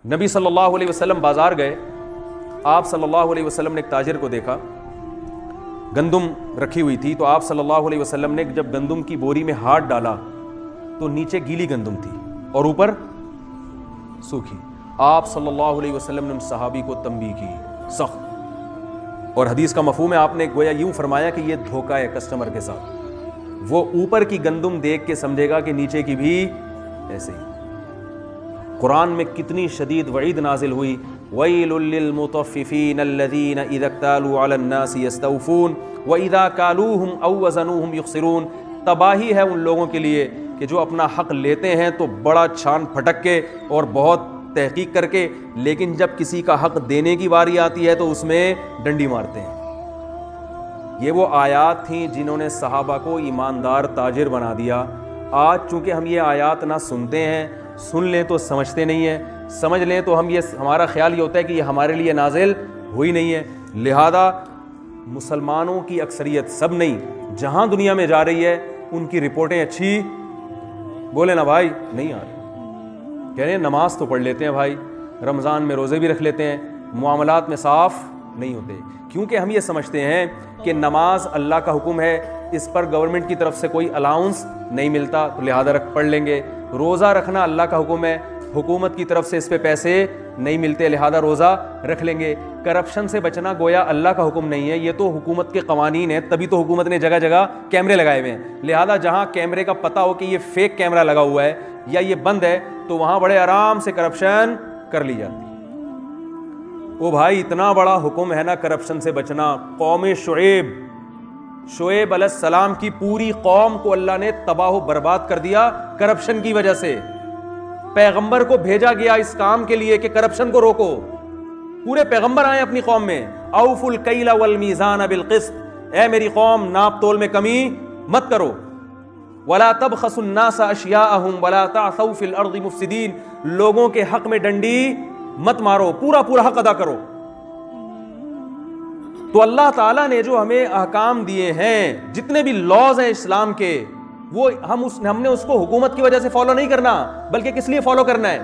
نبی صلی اللہ علیہ وسلم بازار گئے, آپ صلی اللہ علیہ وسلم نے ایک تاجر کو دیکھا, گندم رکھی ہوئی تھی, تو آپ صلی اللہ علیہ وسلم نے جب گندم کی بوری میں ہاتھ ڈالا تو نیچے گیلی گندم تھی اور اوپر سوکھی. آپ صلی اللہ علیہ وسلم نے ان صحابی کو تنبیہ کی سخت, اور حدیث کا مفہوم ہے آپ نے گویا یوں فرمایا کہ یہ دھوکہ ہے کسٹمر کے ساتھ. وہ اوپر کی گندم دیکھ کے سمجھے گا کہ نیچے کی بھی ایسے ہی. قرآن میں کتنی شدید وعید نازل ہوئی, وَيْلٌ لِّلْمُطَفِّفِينَ الَّذِينَ إِذَا اكْتَالُوا عَلَى النَّاسِ يَسْتَوْفُونَ وَإِذَا كَالُوهُمْ أَوْ وَزَنُوهُمْ يُخْسِرُونَ. تباہی ہے ان لوگوں کے لیے کہ جو اپنا حق لیتے ہیں تو بڑا چھان پھٹک کے اور بہت تحقیق کر کے, لیکن جب کسی کا حق دینے کی باری آتی ہے تو اس میں ڈنڈی مارتے ہیں. یہ وہ آیات تھیں جنہوں نے صحابہ کو ایماندار تاجر بنا دیا. آج چونکہ ہم یہ آیات نہ سنتے ہیں, سن لیں تو سمجھتے نہیں ہیں, سمجھ لیں تو ہمارا خیال یہ ہوتا ہے کہ یہ ہمارے لیے نازل ہوئی نہیں ہے. لہذا مسلمانوں کی اکثریت, سب نہیں, جہاں دنیا میں جا رہی ہے ان کی رپورٹیں اچھی بولے نا بھائی نہیں آ رہی. کہہ رہے ہیں نماز تو پڑھ لیتے ہیں بھائی, رمضان میں روزے بھی رکھ لیتے ہیں, معاملات میں صاف نہیں ہوتے, کیونکہ ہم یہ سمجھتے ہیں کہ نماز اللہ کا حکم ہے, اس پر گورنمنٹ کی طرف سے کوئی الاؤنس نہیں ملتا تو لہذا پڑھ لیں گے. روزہ رکھنا اللہ کا حکم ہے, حکومت کی طرف سے اس پہ پیسے نہیں ملتے لہذا روزہ رکھ لیں گے. کرپشن سے بچنا گویا اللہ کا حکم نہیں ہے, یہ تو حکومت کے قوانین ہیں, تبھی تو حکومت نے جگہ جگہ کیمرے لگائے ہوئے ہیں. لہذا جہاں کیمرے کا پتہ ہو کہ یہ فیک کیمرہ لگا ہوا ہے یا یہ بند ہے تو وہاں بڑے آرام سے کرپشن کر لی جاتی. او بھائی اتنا بڑا حکم ہے نا کرپشن سے بچنا. قوم شعیب علیہ السلام کی پوری قوم کو اللہ نے تباہ و برباد کر دیا کرپشن کی وجہ سے. پیغمبر کو بھیجا گیا اس کام کے لیے کہ کرپشن کو روکو. پورے پیغمبر آئے اپنی قوم میں, اوفوا الکیل والمیزان بالقسط, اے میری قوم ناپ تول میں کمی مت کرو. ولا تبخسوا الناس اشیاءهم ولا تعثوا فی الارض مفسدین, لوگوں کے حق میں ڈنڈی مت مارو, پورا حق ادا کرو. تو اللہ تعالیٰ نے جو ہمیں احکام دیے ہیں, جتنے بھی لاز ہیں اسلام کے, وہ ہم نے اس کو حکومت کی وجہ سے فالو نہیں کرنا, بلکہ کس لیے فالو کرنا ہے؟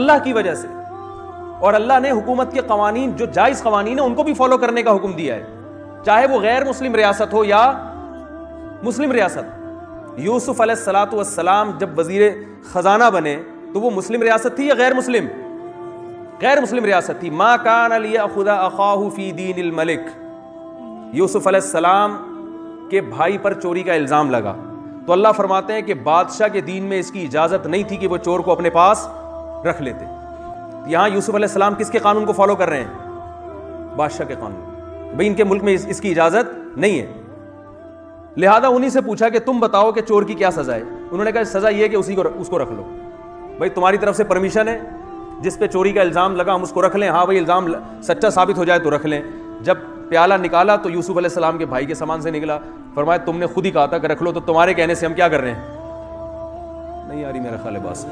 اللہ کی وجہ سے. اور اللہ نے حکومت کے قوانین جو جائز قوانین ہیں ان کو بھی فالو کرنے کا حکم دیا ہے, چاہے وہ غیر مسلم ریاست ہو یا مسلم ریاست. یوسف علیہ الصلوۃ والسلام جب وزیر خزانہ بنے تو وہ مسلم ریاست تھی یا غیر مسلم؟ غیر مسلم ریاست تھی. ما کان لیأخذ اخاہ فی دین الملک, یوسف علیہ السلام کے بھائی پر چوری کا الزام لگا تو اللہ فرماتے ہیں کہ بادشاہ کے دین میں اس کی اجازت نہیں تھی کہ وہ چور کو اپنے پاس رکھ لیتے. یہاں یوسف علیہ السلام کس کے قانون کو فالو کر رہے ہیں؟ بادشاہ کے قانون. بھئی ان کے ملک میں اس کی اجازت نہیں ہے. لہذا انہی سے پوچھا کہ تم بتاؤ کہ چور کی کیا سزا ہے. انہوں نے کہا سزا یہ ہے کہ اس کو رکھ لو. بھائی تمہاری طرف سے پرمیشن ہے, جس پہ چوری کا الزام لگا ہم اس کو رکھ لیں. ہاں بھائی الزام سچا ثابت ہو جائے تو رکھ لیں. جب پیالہ نکالا تو یوسف علیہ السلام کے بھائی کے سامان سے نکلا. فرمایا تم نے خود ہی کہا تھا کہ رکھ لو, تو تمہارے کہنے سے ہم کیا کر رہے ہیں؟ نہیں آ رہی میرا خیال ہے بات.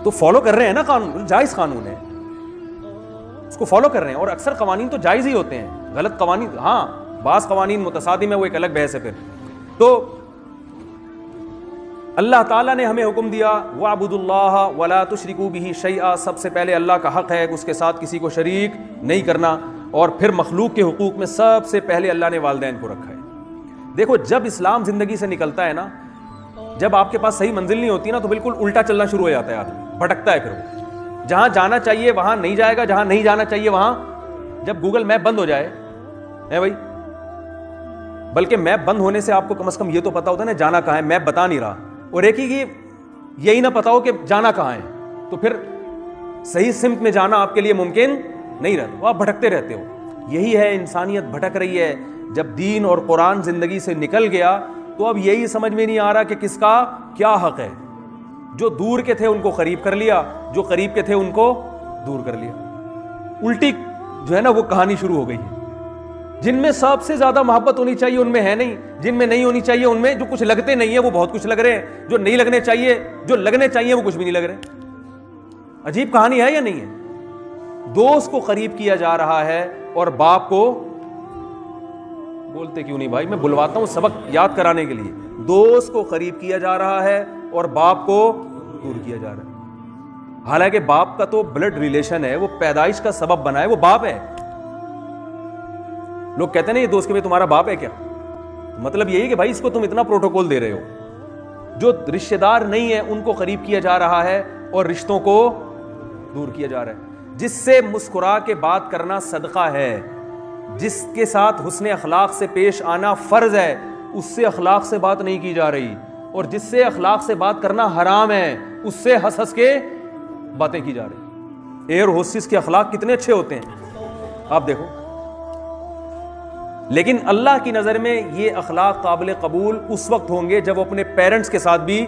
تو فالو کر رہے ہیں نا قانون, جائز قانون ہے اس کو فالو کر رہے ہیں. اور اکثر قوانین تو جائز ہی ہوتے ہیں, غلط قوانین ہاں بعض قوانین متصادم ہے, وہ ایک الگ بحث ہے. پھر تو اللہ تعالیٰ نے ہمیں حکم دیا وَاعْبُدُوا اللَّهَ وَلَا تُشْرِكُوا بِهِ شَيْئًا, سب سے پہلے اللہ کا حق ہے اس کے ساتھ کسی کو شریک نہیں کرنا. اور پھر مخلوق کے حقوق میں سب سے پہلے اللہ نے والدین کو رکھا ہے. دیکھو جب اسلام زندگی سے نکلتا ہے نا, جب آپ کے پاس صحیح منزل نہیں ہوتی نا تو بالکل الٹا چلنا شروع ہو جاتا ہے, آدمی بھٹکتا ہے. پھر وہ جہاں جانا چاہیے وہاں نہیں جائے گا, جہاں نہیں جانا چاہیے وہاں. جب گوگل میپ بند ہو جائے ہے بھائی, بلکہ میپ بند ہونے سے آپ کو کم از کم یہ تو پتا ہوتا ہے نا جانا کہاں ہے, میپ بتا نہیں رہا, اور ایک ہی یہی نہ پتا ہو کہ جانا کہاں ہے, تو پھر صحیح سمت میں جانا آپ کے لیے ممکن نہیں رہتا, وہ آپ بھٹکتے رہتے ہو. یہی ہے انسانیت بھٹک رہی ہے. جب دین اور قرآن زندگی سے نکل گیا تو اب یہی سمجھ میں نہیں آ رہا کہ کس کا کیا حق ہے. جو دور کے تھے ان کو قریب کر لیا, جو قریب کے تھے ان کو دور کر لیا. الٹی جو ہے نا وہ کہانی شروع ہو گئی ہے. جن میں سب سے زیادہ محبت ہونی چاہیے ان میں ہے نہیں, جن میں نہیں ہونی چاہیے ان میں جو کچھ لگتے نہیں ہیں وہ بہت کچھ لگ رہے ہیں, جو نہیں لگنے چاہیے جو لگنے چاہیے وہ کچھ بھی نہیں لگ رہے. عجیب کہانی ہے یا نہیں ہے؟ دوست کو قریب کیا جا رہا ہے اور باپ کو بولتے کیوں نہیں بھائی, میں بلواتا ہوں سبق یاد کرانے کے لیے. دوست کو قریب کیا جا رہا ہے اور باپ کو دور کیا جا رہا ہے. حالانکہ باپ کا تو بلڈ ریلیشن ہے, وہ پیدائش کا سبب بنا ہے, وہ باپ ہے. لوگ کہتے ہیں نا یہ دوست کہ تمہارا باپ ہے کیا, مطلب یہی کہ بھائی اس کو تم اتنا پروٹوکول دے رہے ہو. جو رشتہ دار نہیں ہے ان کو قریب کیا جا رہا ہے اور رشتوں کو دور کیا جا رہا ہے. جس سے مسکرا کے بات کرنا صدقہ ہے, جس کے ساتھ حسن اخلاق سے پیش آنا فرض ہے, اس سے اخلاق سے بات نہیں کی جا رہی. اور جس سے اخلاق سے بات کرنا حرام ہے, اس سے ہنس ہنس کے باتیں کی جا رہی. ایئر ہوسٹس کے اخلاق کتنے اچھے ہوتے ہیں آپ دیکھو, لیکن اللہ کی نظر میں یہ اخلاق قابل قبول اس وقت ہوں گے جب وہ اپنے پیرنٹس کے ساتھ بھی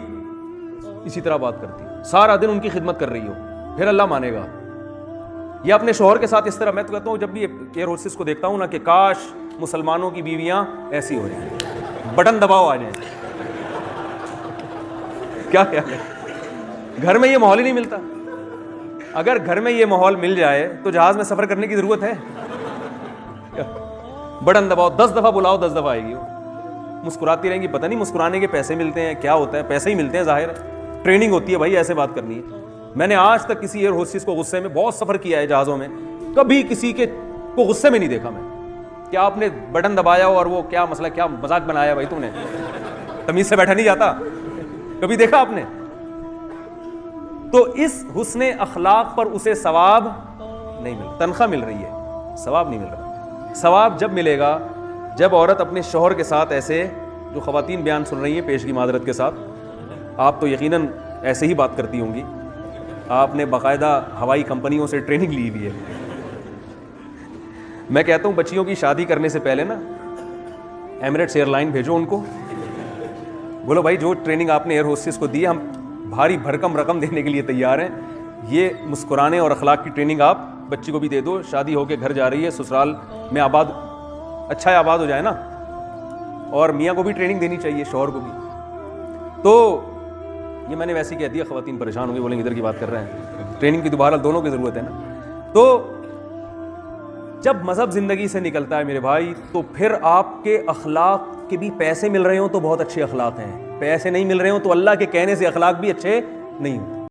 اسی طرح بات کرتی, سارا دن ان کی خدمت کر رہی ہو, پھر اللہ مانے گا. یا اپنے شوہر کے ساتھ اس طرح, میں تو کہتا ہوں جب بھی ایئر ہوسٹس کو دیکھتا ہوں نا کہ کاش مسلمانوں کی بیویاں ایسی ہو جائیں, بٹن دباؤ آ جائیں. کیا خیال ہے؟ گھر میں یہ ماحول ہی نہیں ملتا. اگر گھر میں یہ ماحول مل جائے تو جہاز میں سفر کرنے کی ضرورت ہے؟ بٹن دباؤ, 10 دفعہ بلاؤ 10 دفعہ آئے گی. مسکراتی رہیں گی, پتہ نہیں مسکرانے کے پیسے ملتے ہیں کیا ہوتا ہے, پیسے ہی ملتے ہیں ظاہر ہے, ٹریننگ ہوتی ہے بھائی ایسے بات کرنی ہے. میں نے آج تک کسی ایئر ہوسٹس کو غصے میں, بہت سفر کیا ہے جہازوں میں, کبھی کسی کے کو غصے میں نہیں دیکھا میں. کیا آپ نے بٹن دبایا ہو اور وہ کیا مسئلہ, کیا مذاق بنایا بھائی تم نے, تمیز سے بیٹھا نہیں جاتا, کبھی دیکھا آپ نے؟ تو اس حسن اخلاق پر اسے ثواب نہیں مل, تنخواہ مل رہی ہے, ثواب نہیں مل رہا. ثواب جب ملے گا جب عورت اپنے شوہر کے ساتھ ایسے, جو خواتین بیان سن رہی ہیں پیشگی معذرت کے ساتھ, آپ تو یقیناً ایسے ہی بات کرتی ہوں گی, آپ نے باقاعدہ ہوائی کمپنیوں سے ٹریننگ لی ہوئی ہے. میں کہتا ہوں بچیوں کی شادی کرنے سے پہلے نا ایمریٹس ایئر لائن بھیجو ان کو, بولو بھائی جو ٹریننگ آپ نے ایئر ہوسٹس کو دی ہے ہم بھاری بھرکم رقم دینے کے لیے تیار ہیں, یہ مسکرانے اور اخلاق کی ٹریننگ آپ بچی کو بھی دے دو, شادی ہو کے گھر جا رہی ہے, سسرال میں آباد, اچھا ہے آباد ہو جائے نا. اور میاں کو بھی ٹریننگ دینی چاہیے, شوہر کو بھی. تو یہ میں نے ویسے ہی کہہ دیا, خواتین پریشان ہوں گی, بولیں ادھر کی بات کر رہے ہیں, ٹریننگ کی تو بہرحال دونوں کی ضرورت ہے نا. تو جب مذہب زندگی سے نکلتا ہے میرے بھائی, تو پھر آپ کے اخلاق کے بھی پیسے مل رہے ہوں تو بہت اچھے اخلاق ہیں, پیسے نہیں مل رہے ہوں تو اللہ کے کہنے سے اخلاق بھی اچھے نہیں ہوں.